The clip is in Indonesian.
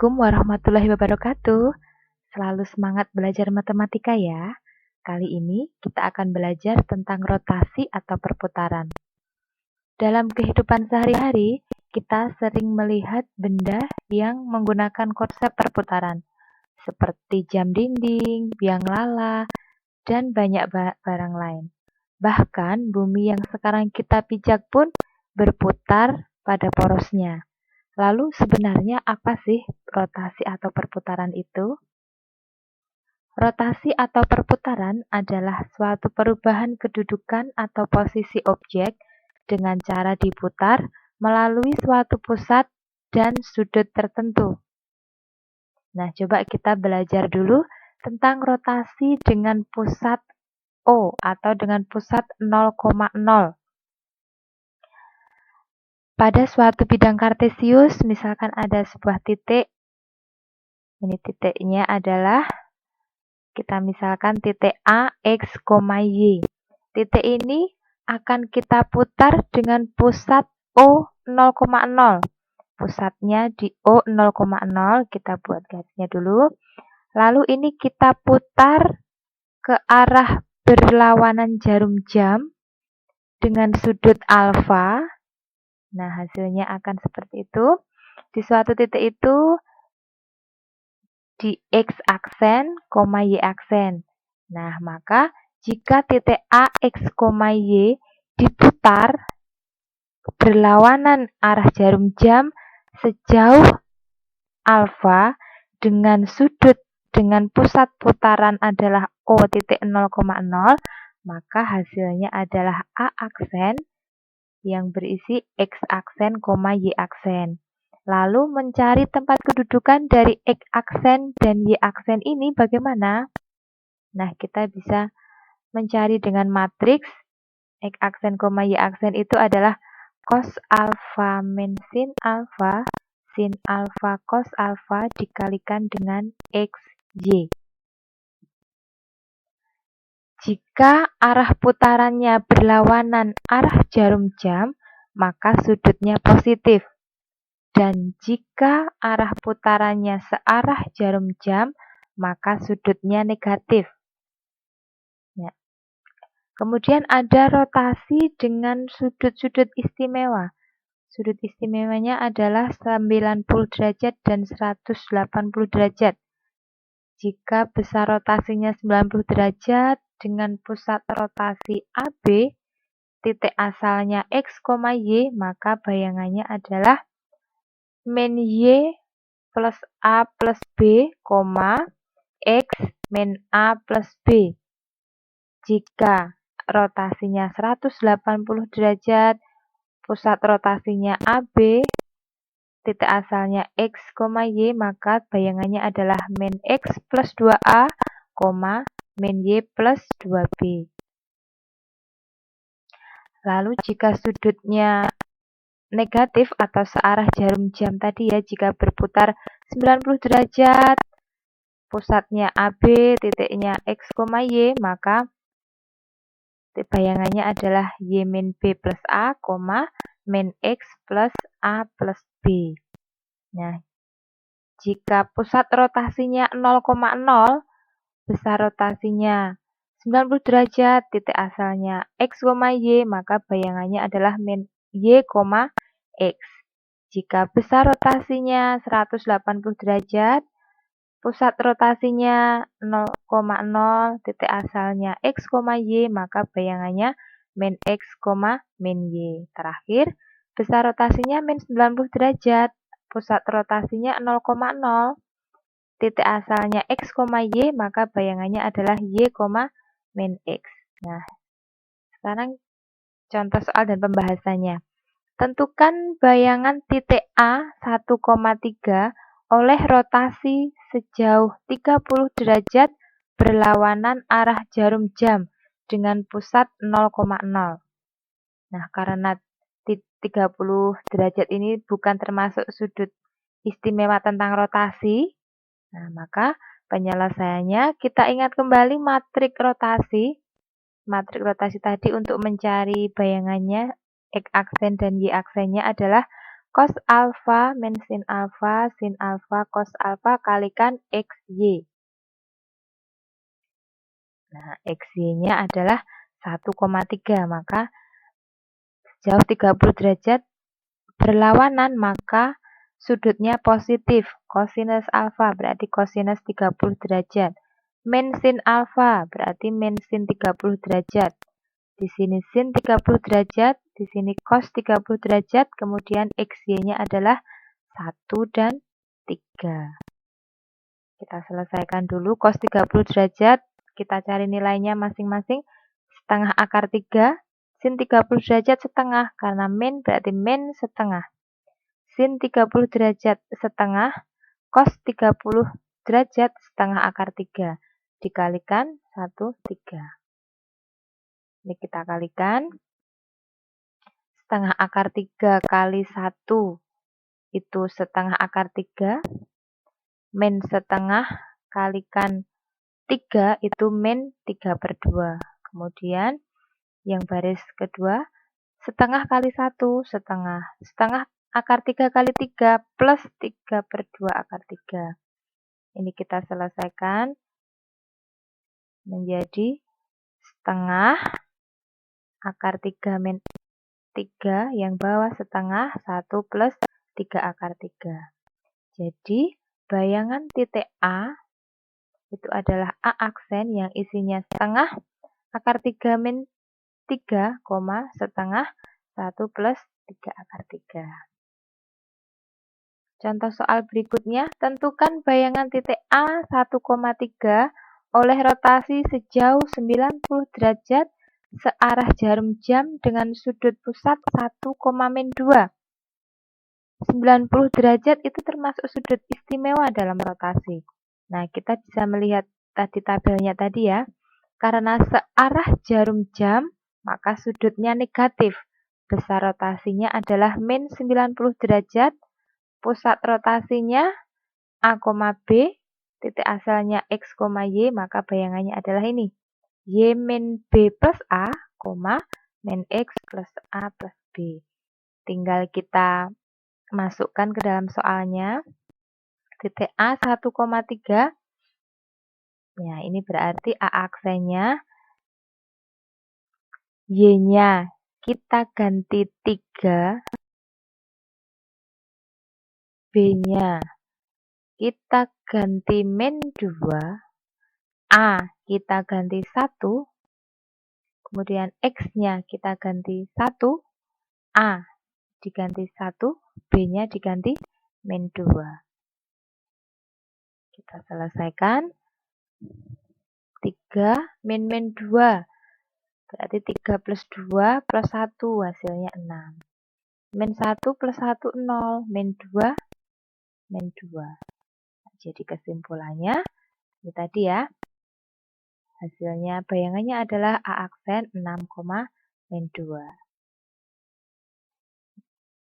Assalamualaikum warahmatullahi wabarakatuh. Selalu semangat belajar matematika ya. Kali ini kita akan belajar tentang rotasi atau perputaran. Dalam kehidupan sehari-hari, kita sering melihat benda yang menggunakan konsep perputaran, seperti jam dinding, biang lala, dan banyak barang lain. Bahkan bumi yang sekarang kita pijak pun berputar pada porosnya. Lalu sebenarnya apa sih rotasi atau perputaran itu? Rotasi atau perputaran adalah suatu perubahan kedudukan atau posisi objek dengan cara diputar melalui suatu pusat dan sudut tertentu. Nah, coba kita belajar dulu tentang rotasi dengan pusat O atau dengan pusat 0,0. Pada suatu bidang kartesius, misalkan ada sebuah titik, ini titiknya adalah, kita misalkan titik A, X, Y. Titik ini akan kita putar dengan pusat O 0,0. Pusatnya di O 0,0, kita buat garisnya dulu. Lalu ini kita putar ke arah berlawanan jarum jam dengan sudut alfa. Nah, hasilnya akan seperti itu. Di suatu titik itu, di X aksen, Y aksen. Nah, maka jika titik A, X, Y diputar berlawanan arah jarum jam sejauh alfa dengan sudut dengan pusat putaran adalah O titik 0,0, maka hasilnya adalah A aksen yang berisi X aksen, Y aksen. Lalu mencari tempat kedudukan dari X aksen dan Y aksen ini bagaimana? Nah, kita bisa mencari dengan matriks X aksen, Y aksen itu adalah cos alfa min sin alfa cos alfa dikalikan dengan XY. Jika arah putarannya berlawanan arah jarum jam, maka sudutnya positif. Dan jika arah putarannya searah jarum jam, maka sudutnya negatif. Ya. Kemudian ada rotasi dengan sudut-sudut istimewa. Sudut istimewanya adalah 90 derajat dan 180 derajat. Jika besar rotasinya 90 derajat dengan pusat rotasi AB, titik asalnya X, Y, maka bayangannya adalah min Y plus A plus B, X min A plus B. Jika rotasinya 180 derajat, pusat rotasinya AB, titik asalnya X, Y, maka bayangannya adalah min X plus 2A, min Y plus 2B. Lalu jika sudutnya negatif atau searah jarum jam tadi ya, jika berputar 90 derajat, pusatnya AB, titiknya X, Y, maka bayangannya adalah Y min B plus A, min X plus A plus B. Nah, jika pusat rotasinya 0,0, besar rotasinya 90 derajat, titik asalnya X, Y, maka bayangannya adalah min Y, X. Jika besar rotasinya 180 derajat, pusat rotasinya 0,0, titik asalnya X, Y, maka bayangannya min X, min Y. Terakhir, besar rotasinya min 90 derajat, pusat rotasinya 0,0, titik asalnya X, Y, maka bayangannya adalah Y, min X. Nah, sekarang contoh soal dan pembahasannya. Tentukan bayangan titik A 1,3 oleh rotasi sejauh 30 derajat berlawanan arah jarum jam dengan pusat 0,0. Nah, karena 30 derajat ini bukan termasuk sudut istimewa tentang rotasi, nah, maka penyelesaiannya kita ingat kembali matrik rotasi. Matrik rotasi tadi untuk mencari bayangannya X aksen dan Y aksennya adalah cos alfa min sin alfa, cos alfa kalikan XY. Nah, XY-nya adalah 1,3, maka sejauh 30 derajat berlawanan, maka sudutnya positif. Kosinus alfa berarti kosinus 30 derajat. Min sin alfa berarti min sin 30 derajat. Di sini sin 30 derajat, di sini cos 30 derajat, kemudian XY-nya adalah 1 dan 3. Kita selesaikan dulu cos 30 derajat, kita cari nilainya masing-masing. Setengah akar 3, sin 30 derajat setengah, karena min berarti min setengah. Sin 30 derajat setengah, cos 30 derajat setengah akar 3. Dikalikan 1, 3. Ini kita kalikan. Setengah akar 3 kali 1 itu setengah akar 3. Min setengah kalikan 3 itu min 3/2. Kemudian yang baris kedua, setengah kali 1, setengah. Setengah akar 3 kali 3 plus 3/2 akar 3. Ini kita selesaikan menjadi setengah akar 3 min 3, yang bawah setengah 1 plus 3 akar 3. Jadi bayangan titik A itu adalah A aksen yang isinya setengah akar 3 min 3, setengah 1 plus 3 akar 3. Contoh soal berikutnya, tentukan bayangan titik A 1,3 oleh rotasi sejauh 90 derajat searah jarum jam dengan sudut pusat 1,-2. 90 derajat itu termasuk sudut istimewa dalam rotasi. Nah, kita bisa melihat tadi tabelnya tadi ya. Karena searah jarum jam, maka sudutnya negatif. Besar rotasinya adalah min 90 derajat. Pusat rotasinya A, B, titik asalnya X, Y, maka bayangannya adalah ini. Y min B plus A, min X plus A plus B. Tinggal kita masukkan ke dalam soalnya. Titik A 1,3. Ya, ini berarti A aksennya. Y-nya kita ganti 3. B-nya kita ganti min 2. A kita ganti 1. Kemudian X-nya kita ganti 1. A diganti 1. B-nya diganti min 2. Kita selesaikan. 3 min 2. Berarti 3 plus 2 plus 1. Hasilnya 6. Min 1 plus 1, 0. Min 2, min 2. Jadi kesimpulannya, ini tadi ya. Hasilnya bayangannya adalah A aksen 6, min 2.